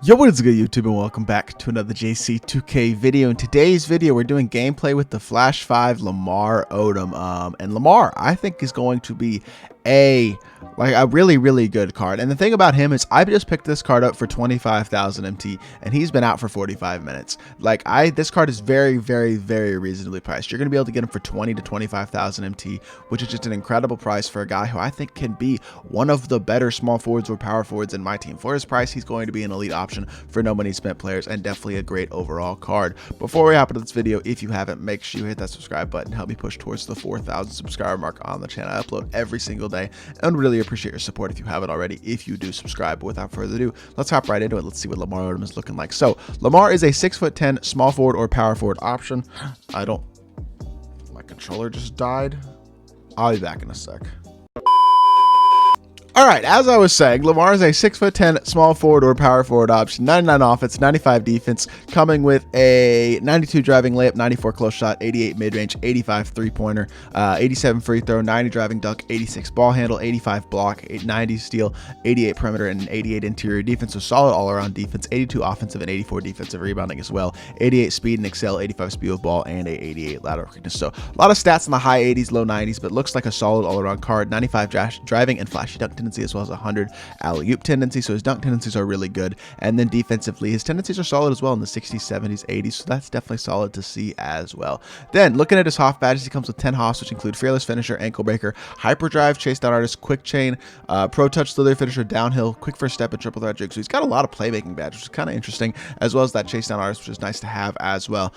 Yo, what is good, YouTube, and welcome back to another JC2K video. In today's video, we're doing gameplay with the Flash 5 LAMAR ODOM. And LAMAR, I think, is going to be a really good card. And the thing about him is I just picked this card up for 25,000 MT and he's been out for 45 minutes. This card is very reasonably priced. You're going to be able to get him for 20 to 25,000 MT, which is just an incredible price for a guy who I think can be one of the better small forwards or power forwards in my team. For his price, he's going to be an elite option for no money spent players and definitely a great overall card. Before we hop into this video, if you haven't, make sure you hit that subscribe button, help me push towards the 4,000 subscriber mark on the channel. I upload every single day and really appreciate your support if you haven't already, if you do subscribe. But without further ado, let's hop right into it. Let's see what LAMAR ODOM is looking like. So LAMAR is a 6'10" small forward or power forward option. My controller just died. I'll be back in a sec. Alright, as I was saying, LAMAR is a 6'10" small forward or power forward option, 99 offense, 95 defense, coming with a 92 driving layup, 94 close shot, 88 mid-range, 85 three-pointer, 87 free throw, 90 driving dunk, 86 ball handle, 85 block, 90 steal, 88 perimeter, and 88 interior defense. So solid all-around defense, 82 offensive and 84 defensive rebounding as well, 88 speed and excel, 85 speed with ball, and a 88 lateral quickness. So a lot of stats in the high 80s, low 90s, but looks like a solid all-around card. 95 driving and flashy dunk tendency, as well as 100 alley-oop tendency, so his dunk tendencies are really good. And then defensively, his tendencies are solid as well in the 60s, 70s, 80s, so that's definitely solid to see as well. Then looking at his Hoff badges, he comes with 10 Hoffs, which include fearless finisher, ankle breaker, hyperdrive, chase down artist, quick chain, pro touch, slither finisher, downhill, quick first step, and triple threat jig. So he's got a lot of playmaking badges, which is kind of interesting, as well as that chase down artist, which is nice to have as well.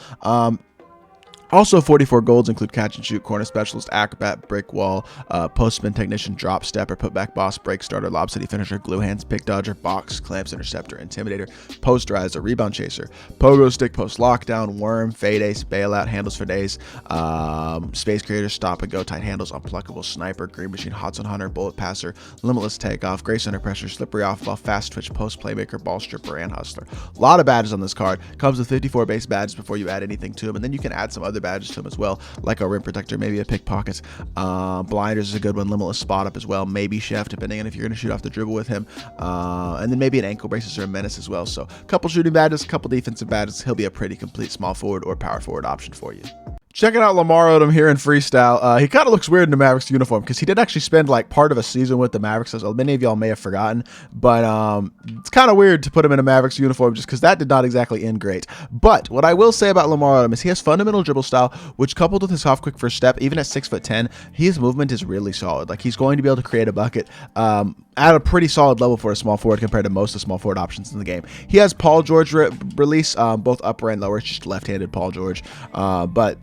Also, 44 golds include catch and shoot, corner specialist, acrobat, brick wall, post spin technician, drop stepper, putback boss, break starter, lob city finisher, glue hands, pick dodger, box, clamps, interceptor, intimidator, posterizer, rebound chaser, pogo stick, post lockdown, worm, fade ace, bailout, handles for days, space creator, stop and go, tight handles, unpluckable, sniper, green machine, hot zone hunter, bullet passer, limitless takeoff, grace under pressure, slippery off ball, fast twitch, post playmaker, ball stripper, and hustler. A lot of badges on this card. Comes with 54 base badges before you add anything to him, and then you can add some other badges to him as well, like a rim protector, maybe a pickpocket, blinders is a good one, limitless spot up as well, maybe chef, depending on if you're going to shoot off the dribble with him, and then maybe an ankle braces or a menace as well. So a couple shooting badges, a couple defensive badges. He'll be a pretty complete small forward or power forward option for you. Checking out LAMAR ODOM here in freestyle. He kind of looks weird in the Mavericks uniform because he did actually spend like part of a season with the Mavericks, as many of y'all may have forgotten, but it's kind of weird to put him in a Mavericks uniform just because that did not exactly end great. But what I will say about LAMAR ODOM is he has fundamental dribble style, which coupled with his soft quick first step, even at 6'10", his movement is really solid. Like, he's going to be able to create a bucket at a pretty solid level for a small forward compared to most of the small forward options in the game. He has Paul George release, both upper and lower. It's just left-handed Paul George, but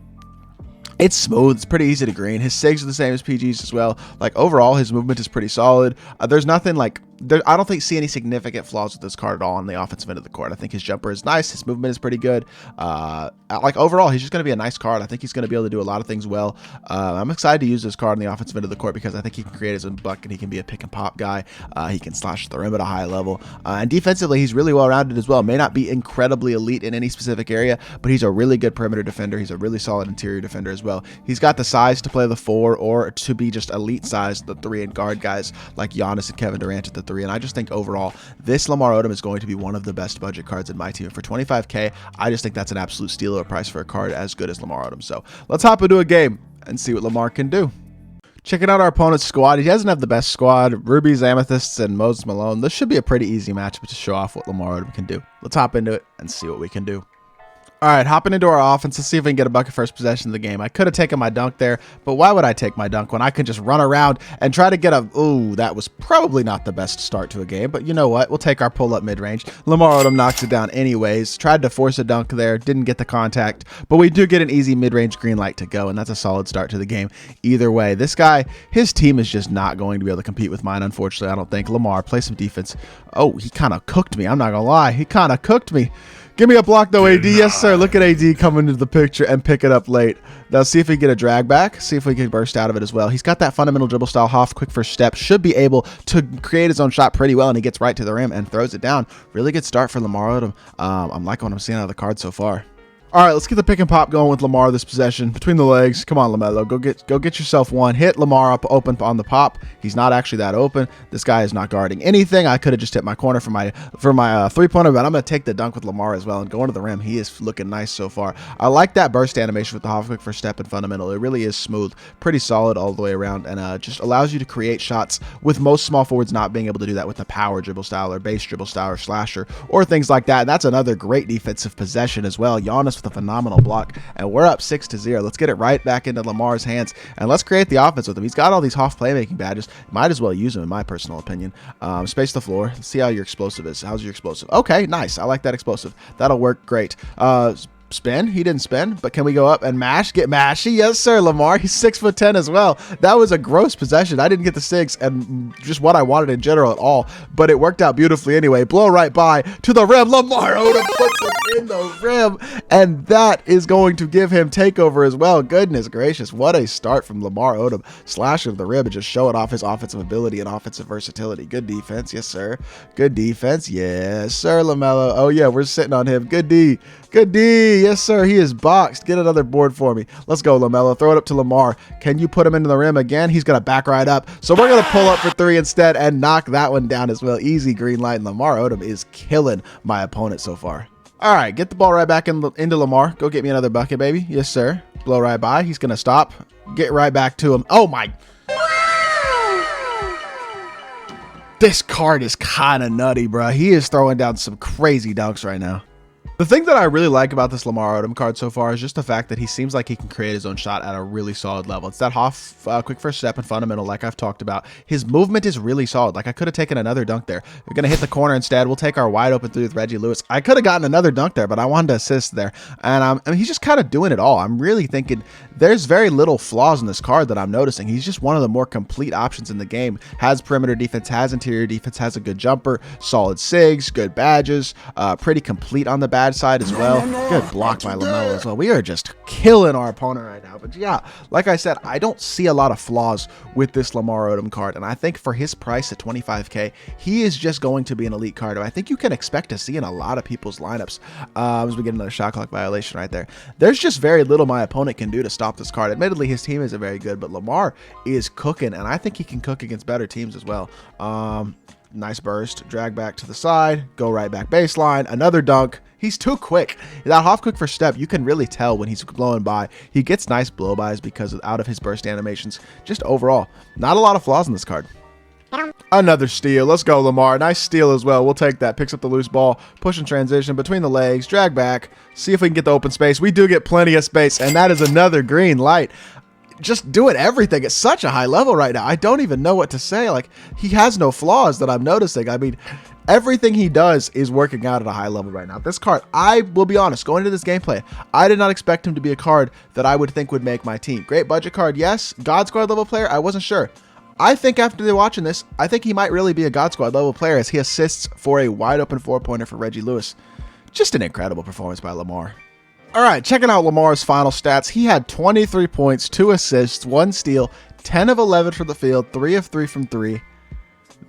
it's smooth. It's pretty easy to green. His SIGs are the same as PGs as well. Like, overall, his movement is pretty solid. There's nothing like... I don't see any significant flaws with this card at all on the offensive end of the court. I think his jumper is nice. His movement is pretty good. Like, overall, he's just going to be a nice card. I think he's going to be able to do a lot of things well. I'm excited to use this card on the offensive end of the court because I think he can create his own bucket. He can be a pick and pop guy. He can slash the rim at a high level. And defensively, he's really well rounded as well. May not be incredibly elite in any specific area, but he's a really good perimeter defender. He's a really solid interior defender as well. He's got the size to play the 4 or to be just elite size, the 3 and guard guys like Giannis and Kevin Durant at the 3. And I just think overall, this LAMAR ODOM is going to be one of the best budget cards in my team. For 25K, I just think that's an absolute steal of a price for a card as good as LAMAR ODOM. So let's hop into a game and see what LAMAR can do. Checking out our opponent's squad. He doesn't have the best squad. Rubies, Amethysts, and Moses Malone. This should be a pretty easy matchup to show off what LAMAR ODOM can do. Let's hop into it and see what we can do. All right, hopping into our offense. Let's see if we can get a bucket first possession of the game. I could have taken my dunk there, but why would I take my dunk when I could just run around and try to get a... Ooh, that was probably not the best start to a game, but you know what? We'll take our pull-up mid-range. LAMAR ODOM knocks it down anyways. Tried to force a dunk there, didn't get the contact, but we do get an easy mid-range green light to go, and that's a solid start to the game. Either way, this guy, his team is just not going to be able to compete with mine, unfortunately. I don't think. LAMAR, play some defense. Oh, he kind of cooked me. I'm not going to lie. He kind of cooked me. Give me a block though, AD. Yes, sir. Look at AD come into the picture and pick it up late. Now see if we can get a drag back. See if we can burst out of it as well. He's got that fundamental dribble style. Hoff, quick first step. Should be able to create his own shot pretty well, and he gets right to the rim and throws it down. Really good start for LAMAR ODOM. I'm liking what I'm seeing out of the card so far. All right, let's get the pick and pop going with LAMAR this possession. Between the legs. Come on, LaMelo. Go get yourself one. Hit LAMAR up open on the pop. He's not actually that open. This guy is not guarding anything. I could have just hit my corner for my three-pointer, but I'm going to take the dunk with LAMAR as well and go into the rim. He is looking nice so far. I like that burst animation with the half quick first step and fundamental. It really is smooth. Pretty solid all the way around, and just allows you to create shots with most small forwards not being able to do that with the power dribble style or base dribble style or slasher or things like that. And that's another great defensive possession as well. Giannis with a phenomenal block, and we're up 6-0. Let's get it right back into LAMAR's hands, and let's create the offense with him. He's got all these Hoff playmaking badges. Might as well use them, in my personal opinion. Space the floor. Let's see how your explosive is. How's your explosive? Okay, nice. I like that explosive. That'll work great. Spin. He didn't spin, but can we go up and mash? Get mashy. Yes, sir, LAMAR. He's 6'10" as well. That was a gross possession. I didn't get the 6 and just what I wanted in general at all, but it worked out beautifully anyway. Blow right by to the rim. LAMAR Odom puts it in the rim, and that is going to give him takeover as well. Goodness gracious. What a start from LAMAR Odom. Slash of the rim and just showing off his offensive ability and offensive versatility. Good defense. Yes, sir. Good defense. Yes, sir, LaMelo. Oh, yeah, we're sitting on him. Good D. Good D. Yes, sir. He is boxed. Get another board for me. Let's go, LaMelo. Throw it up to LAMAR. Can you put him into the rim again? He's going to back right up. So we're going to pull up for 3 instead and knock that one down as well. Easy green light. And LAMAR Odom is killing my opponent so far. All right. Get the ball right back into LAMAR. Go get me another bucket, baby. Yes, sir. Blow right by. He's going to stop. Get right back to him. Oh, my. This card is kind of nutty, bro. He is throwing down some crazy dunks right now. The thing that I really like about this LAMAR Odom card so far is just the fact that he seems like he can create his own shot at a really solid level. It's that Hoff quick first step and fundamental like I've talked about. His movement is really solid. Like I could have taken another dunk there. We're going to hit the corner instead. We'll take our wide open three with Reggie Lewis. I could have gotten another dunk there, but I wanted to assist there. And I mean, he's just kind of doing it all. I'm really thinking there's very little flaws in this card that I'm noticing. He's just one of the more complete options in the game. Has perimeter defense, has interior defense, has a good jumper, solid SIGs, good badges, pretty complete on the badge side as well. Good block by LaMelo as well. We are just killing our opponent right now. But yeah, like I said, I don't see a lot of flaws with this LAMAR Odom card. And I think for his price at 25K, he is just going to be an elite card. I think you can expect to see in a lot of people's lineups. As we get another shot clock violation right there. There's just very little my opponent can do to stop this card. Admittedly, his team isn't very good, but LAMAR is cooking. And I think he can cook against better teams as well. Nice burst, drag back to the side, go right back baseline, another dunk. He's too quick. That Hoff quick first step, you can really tell when he's blowing by. He gets nice blow-bys because out of his burst animations. Just overall, not a lot of flaws in this card. Another steal. Let's go, LAMAR. Nice steal as well. We'll take that. Picks up the loose ball, push in transition between the legs, drag back, see if we can get the open space. We do get plenty of space, and that is another green light. Just doing everything at such a high level right now. I don't even know what to say. Like, he has no flaws that I'm noticing. I mean, everything he does is working out at a high level right now. This card, I will be honest, going into this gameplay, I did not expect him to be a card that I would think would make my team. Great budget card, yes. God Squad level player, I wasn't sure. I think after watching this, I think he might really be a God Squad level player as he assists for a wide open 4-pointer for Reggie Lewis. Just an incredible performance by LAMAR. All right, checking out LAMAR's final stats. He had 23 points, 2 assists, 1 steal, 10 of 11 from the field, 3 of 3 from 3.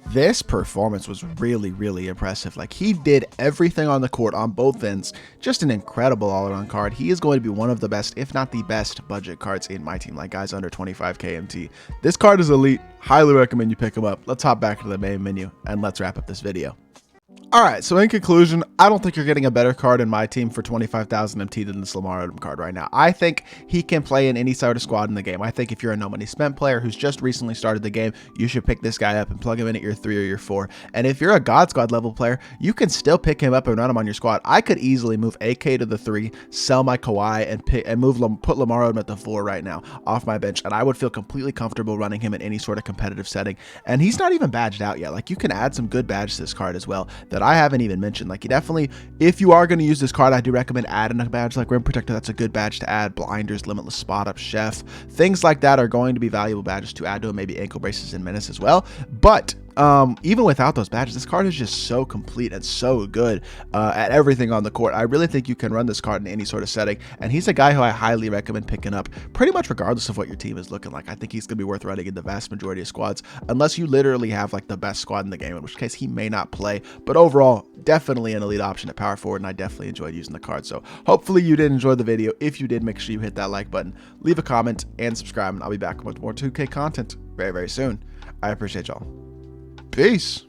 This performance was really, really impressive. Like, he did everything on the court on both ends. Just an incredible all-around card. He is going to be one of the best, if not the best, budget cards in my team, like guys under 25K MT. This card is elite. Highly recommend you pick him up. Let's hop back to the main menu and let's wrap up this video. All right, so in conclusion, I don't think you're getting a better card in my team for 25,000 MT than this LAMAR Odom card right now. I think he can play in any sort of squad in the game. I think if you're a no money spent player who's just recently started the game, you should pick this guy up and plug him in at your 3 or your 4. And if you're a God Squad level player, you can still pick him up and run him on your squad. I could easily move AK to the 3, sell my Kawhi, and put LAMAR Odom at the 4 right now off my bench, and I would feel completely comfortable running him in any sort of competitive setting. And he's not even badged out yet. Like, you can add some good badges to this card as well that I haven't even mentioned. Like, you definitely, if you are going to use this card, I do recommend adding a badge like Rim Protector. That's a good badge to add. Blinders, Limitless Spot Up, Chef, things like that are going to be valuable badges to add to him. Maybe ankle braces and menace as well. But even without those badges, this card is just so complete and so good at everything on the court. I really think you can run this card in any sort of setting, and he's a guy who I highly recommend picking up pretty much regardless of what your team is looking like. I think he's going to be worth running in the vast majority of squads, unless you literally have like the best squad in the game, in which case he may not play. But overall, definitely an elite option at power forward, and I definitely enjoyed using the card. So hopefully you did enjoy the video. If you did, make sure you hit that like button, leave a comment, and subscribe, and I'll be back with more 2K content very, very soon. I appreciate y'all. Peace.